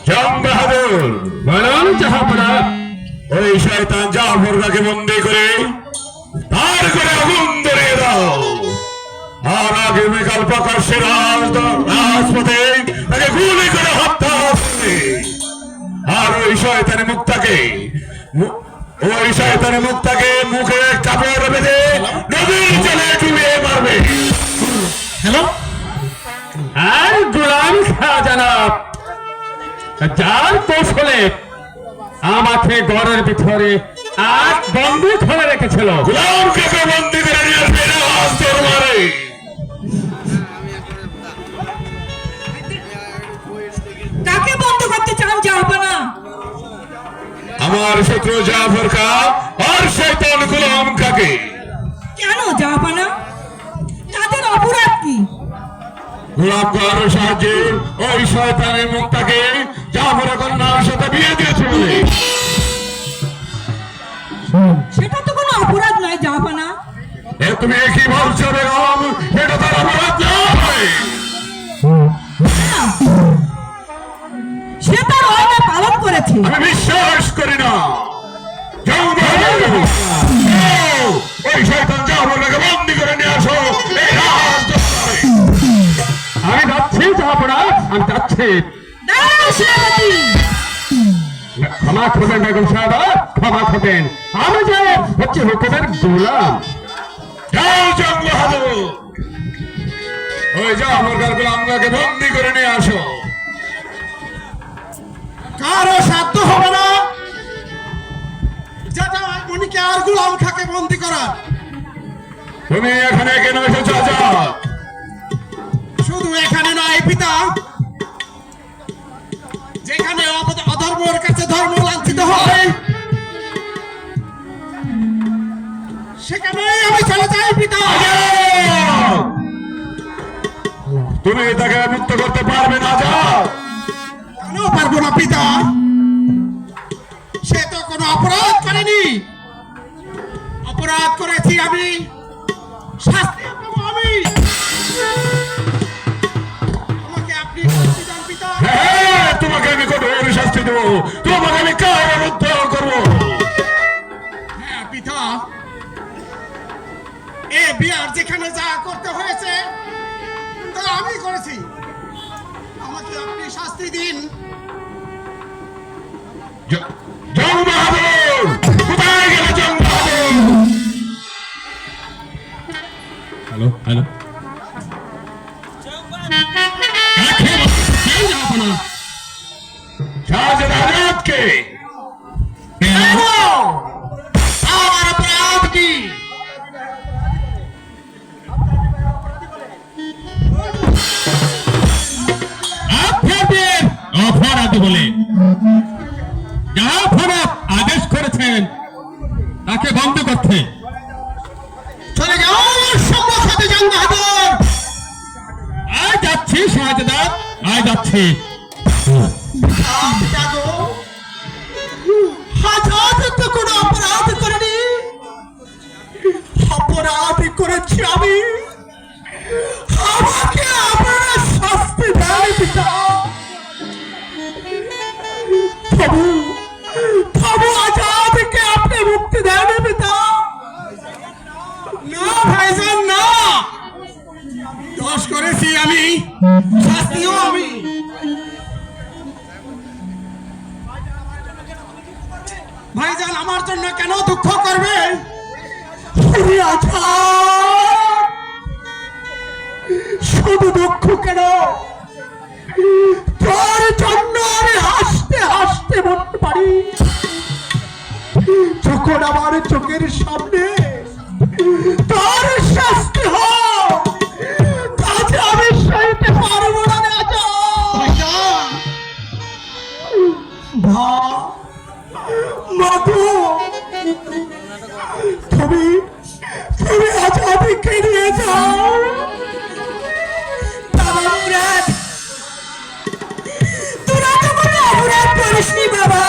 জং বাহাদুর বলুন জাহাপনা। ওই শয়তান জাফরকে বন্দি করে তার করে আগুন ধরিয়ে দাও, আর আগামীকাল প্রকাশ্যে রাজপথে তাকে গুলি করে হত্যা করবে। আর ওই শয়তানের মুখটাকে মুখে কাপড় বেঁধে নদীর জলে ডুবিয়ে মারবে। হ্যালো, আর গোলাম খাঁ জানাব, যার কৌশলে আমাকে ঘরের ভিতরে আজ বন্দি করে রেখেছিল, গোলামকে বন্দি করে নিয়ে আসবে রাজ দরবারে। কাকে বন্ধ করতে চান জাহাপনা? আমার শত্রু জাফর খা আর শয়তান গোলাম খাকে। কেন জাহাপনা? তাদের অপরাধ কি? গোলাম খার সাহায্যে ওই শয়তানের মুখটাকে জাফর কন্যার সাথে বিয়ে দিয়েছে বলে। সেটা তো কোনো অপরাধ নয় জাহাপনা। তুমি কি বলছো বেগম? এটা তার অপরাধ নয়। না, সে তার আইন পালন করেছে। আমি বিশ্বাস করি না। ওই শয়তান জাফরকে বন্দি করে নিয়ে আসো এই রাজ দরবারে। আমি যাচ্ছি জাহাপনা, আমি যাচ্ছি। দাঁড়াও সেনাপতি। ক্ষমা করবেন বেগম সাহেব, ক্ষমা করবেন, আমি যে হচ্ছে হুকুমের গোলাম। যাও জং বাহাদুর, ওই জাফর গোলামকে বন্দি করে নিয়ে আসো। কারো সাধ্য হবে না যেটা উনিকে আর গোলাম খাকে বন্দি করা। তুমি এখানে কেন এসেছো আজাদ? শুধু এখানে নয় পিতা, যেখানে অধর্মের কাছে ধর্ম লাঞ্ছিত হয় সেখানেই আমি চলে যাই পিতা। তুমি তাকে মুক্ত করতে পারবে না আজাদ? কেন পারবো না পিতা? সে তো কোনো অপরাধ করেনি। অপরাধ করেছি আমি, শাস্তি পাবো আমি। আমাকে আপনি শাস্তি দেন পিতা। হ্যাঁ, তোমাকে আমি কঠোর শাস্তি দেবো, তোমাকে আমি কারারুদ্ধ করবো। হ্যাঁ পিতা, এ বিয়ার যেখানে যা করতে হয়েছে তা আমি করেছি। আমাকে আপনি শাস্তি দিন। জং বাহাদুর, কোথায় গেলে জং বাহাদুর? হ্যালো হ্যালো, শাহজাদ আজাদকে আমার অপরাধ কি? আপনাদের অপরাধ বলে জাফর আদেশ করেছেন তাকে বন্ধ করতে। চলে যাও সম্মুখ সাথে জং বাহাদুর। আজ যাচ্ছি শাহজাদা, আজ যাচ্ছি। হাজার তো কোনো অপরাধ করেনি, অপরাধ করেছি আমি। আমাকে আপনারা শাস্তি দেন পিতা। তবু তবু আজাদকে আপনি মুক্তি দেন পিতা। না ভাইজান না, দোষ করেছি আমি, শাস্তিও আমি। ভাইজান আমার জন্য কেন দুঃখ করবে? শুধু দুঃখ কেন, তোর জন্য আমি হাসতে হাসতে বলতে পারি। যখন আমার চোখের সামনে তোর শাস্তি হোক, আজ আমি সইতে পারবো না। মধু, তুমি তুমি আজাদকে নিয়ে যাও। বাবা মুরাদ, তোরা তো কোনো অপরাধ করিসনি বাবা।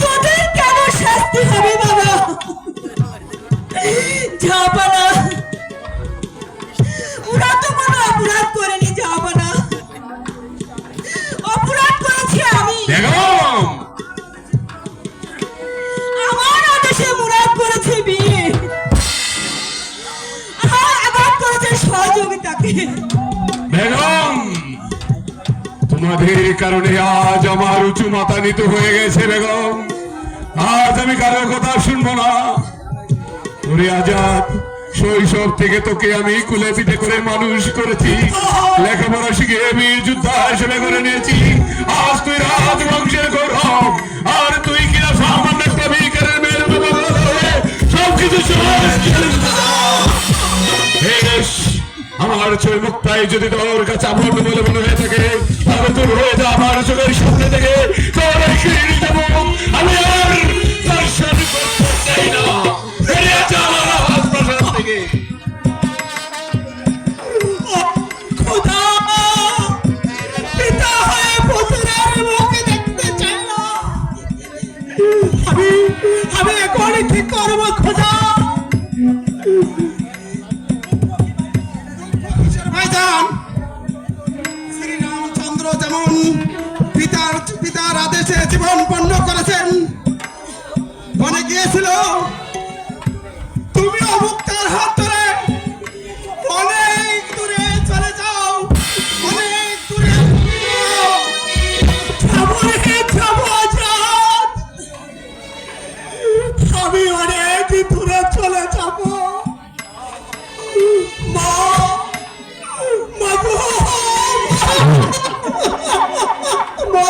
তোদের কেমন শাস্তি হবে বাবা? জাহাপনা, ওরা তো কোনো অপরাধ করেনি জাহাপনা। বেগম, তোমাদের কারণে আজ আমার উঁচু মাথা নিতে হয়ে গেছে বেগম। আজ আমি কারো কথা শুনবো না। ওরে আজাদ, শৈশব থেকে তোকে আমি কুলে পিঠে করে মানুষ করেছি, লেখাপড়া শিখে বীর যোদ্ধা হিসেবে করে নিয়েছি। আজ তুই রাজবংশের গৌরব, আর তুই কিনা সামান্য একটা ভিখারির মেয়ের বাবা হয়ে সবকিছু বেশ, আমার ছয় মুক্তাই যদি তোর কাছে আপন বলে মনে হয়ে থাকে, তাহলে তোর হয়ে যা আমার চোখের সামনে থেকে। তোর এই শিরিনি যাব, আমি আর দর্শন করতে চাই না। বেরিয়ে যা আমার রাজপ্রাসাদ থেকে। খোদা, পিতা হয়ে পুত্রের মুখ দেখতে চাই না। আমি এখন কি করব খোদা? ভাইজান, শ্রীরামচন্দ্র যেমন পিতার আদেশে জীবন পন্ন করেছেন, বনে গিয়েছিল, তুমি অমুক্তার হাত ধরে অনেক দূরে চলে যাও, অনেক দূরে যাও। যাবো রে, যাবো আজাদ। আমি অনেক দূরে চলে যাব। মা, মা গো, মা।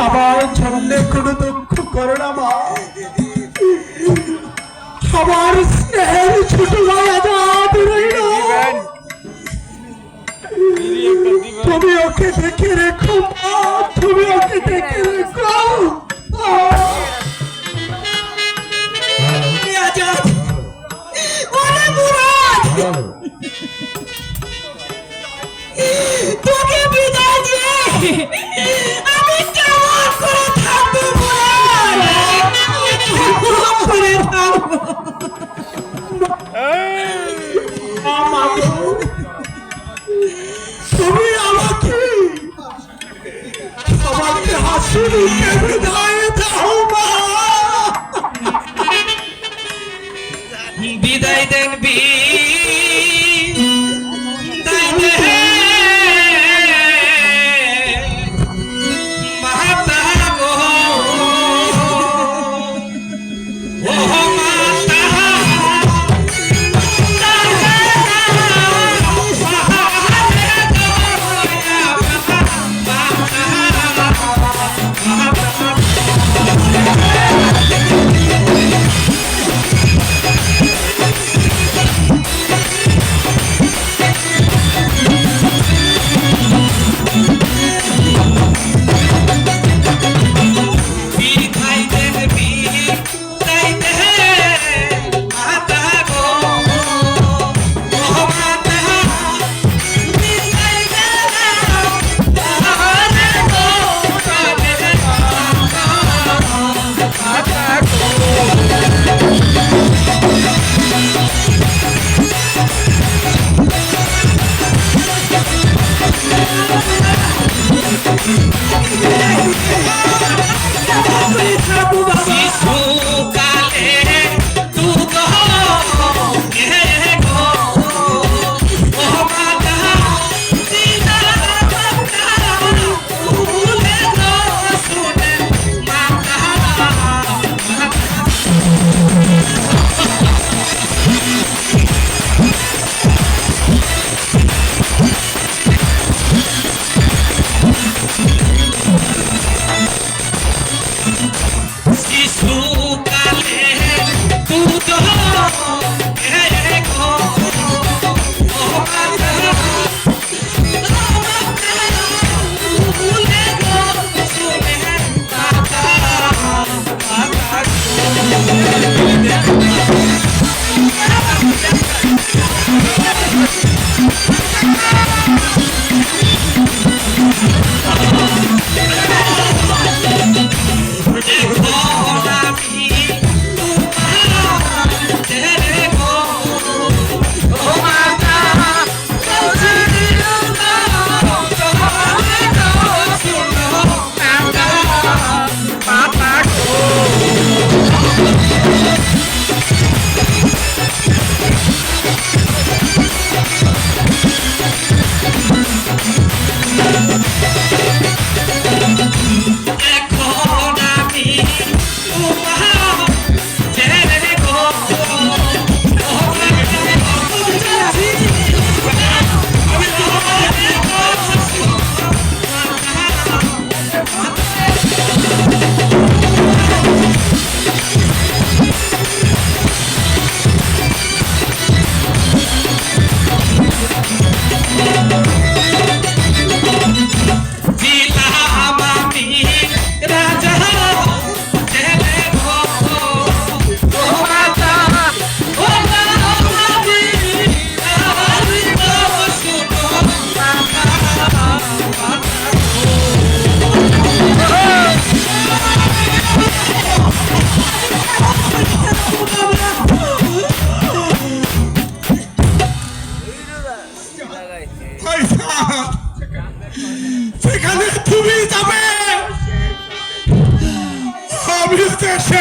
আমার জন্য কোনো দুঃখ করো না মা। আমার স্নেহের ছোট ভাই আজাদ রইল, তুমি ওকে দেখে রেখো মা, তুমি ওকে দেখে রেখো। আজাদ, ওরে মুরাদ, তোকে বিদায় দিয়ে আমি কেমন করে থাকবো মুরাদ? কেমন করে থাকবো? মা গো, তুমি আমাকে হাসি মুখে বিদায় দাও মা। বিদায় দেন বিদায় দেন মাতা গো, ও মাতা।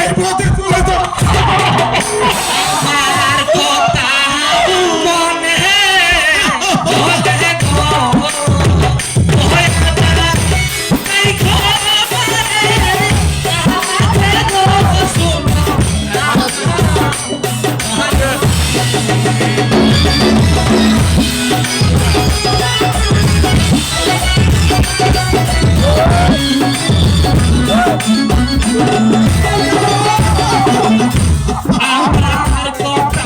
এই পথে চলে যাও। আমার কথা মনে ওরে গো ওরে দাদা এই খবরে আমার গো শোনো আমার কথা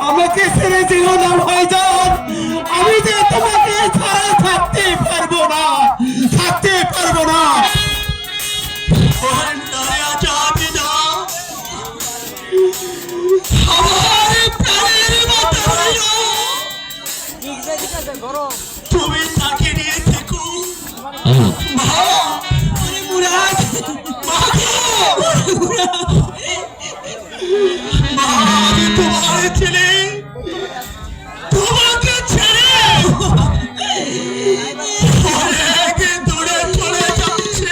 আমাকে ছেড়ে যেও না ভাইজান, আমি যে তোমাকে ছাড়া থাকতে পারবো না, থাকতে পারবো না। তুমি তাকে নিয়ে থেকো আমি তোমার ছেলে, তোমাকে ছেড়ে অনেক দূরে চলে যাচ্ছে।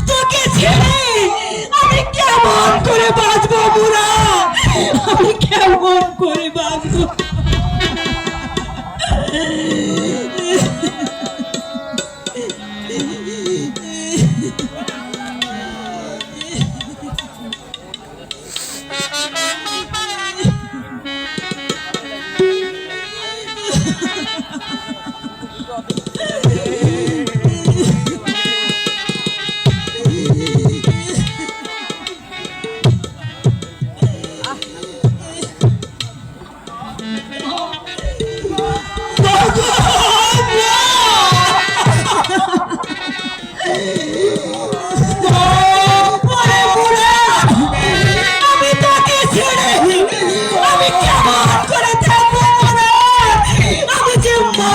তোকে ছেড়ে আমি কেমন করে বাঁচবো মুরাদ, আমি কেমন করে বাঁচবো। আমি তোকে ছেড়ে আমি কেমন করে থাকবো মুরাদ, আমি যে মা।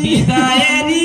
বিদায়েরই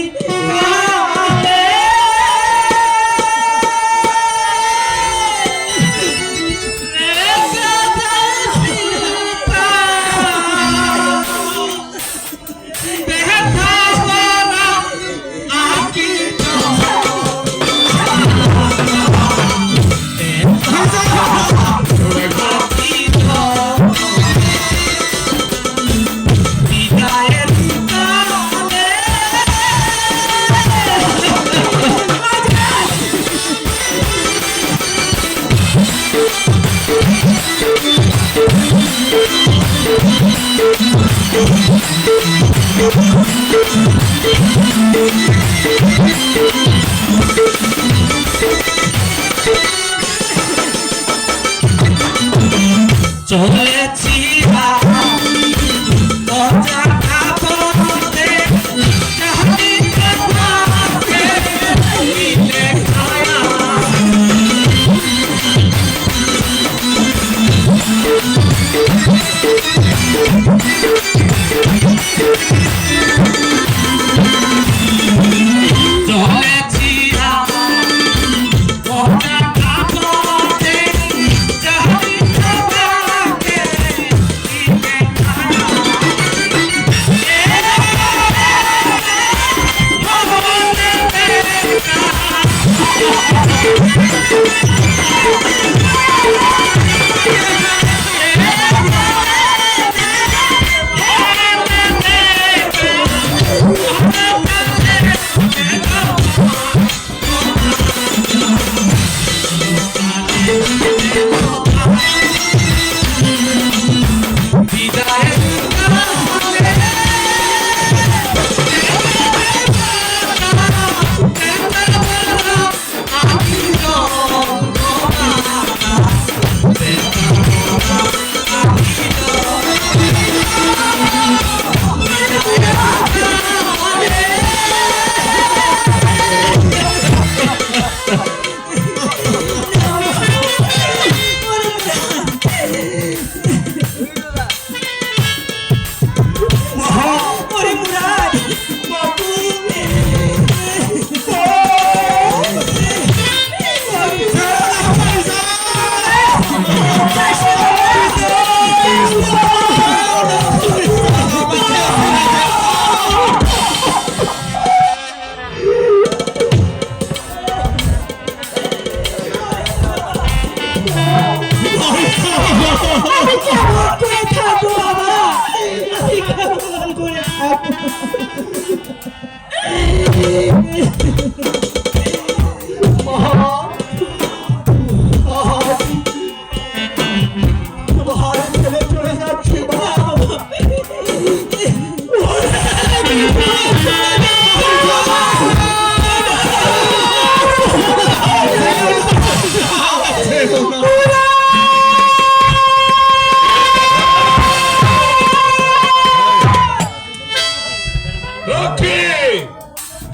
চলেছি অজানা পথে জানি তোমাকে দিলে ছায়া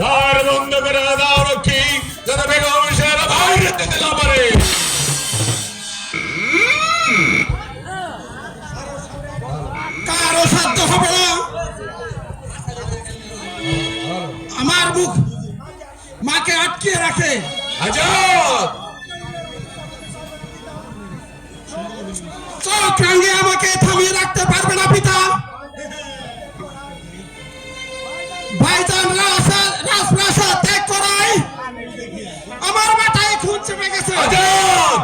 দ্বার বন্ধ করে দাও রক্ষী, যাতে বেগম সাহেব বাইরে যেতে না পারে। কারো সাধ্য হবে না আমার মুখ মাকে আটকে রাখে। আজাদ, চোখ রাঙে আমাকে থামিয়ে রাখতে পারবে না পিতা। ভাইজান রাজপ্রাসাদ ত্যাগ করায় আমার মাথায় খুন চেপে গেছে। আজাদ,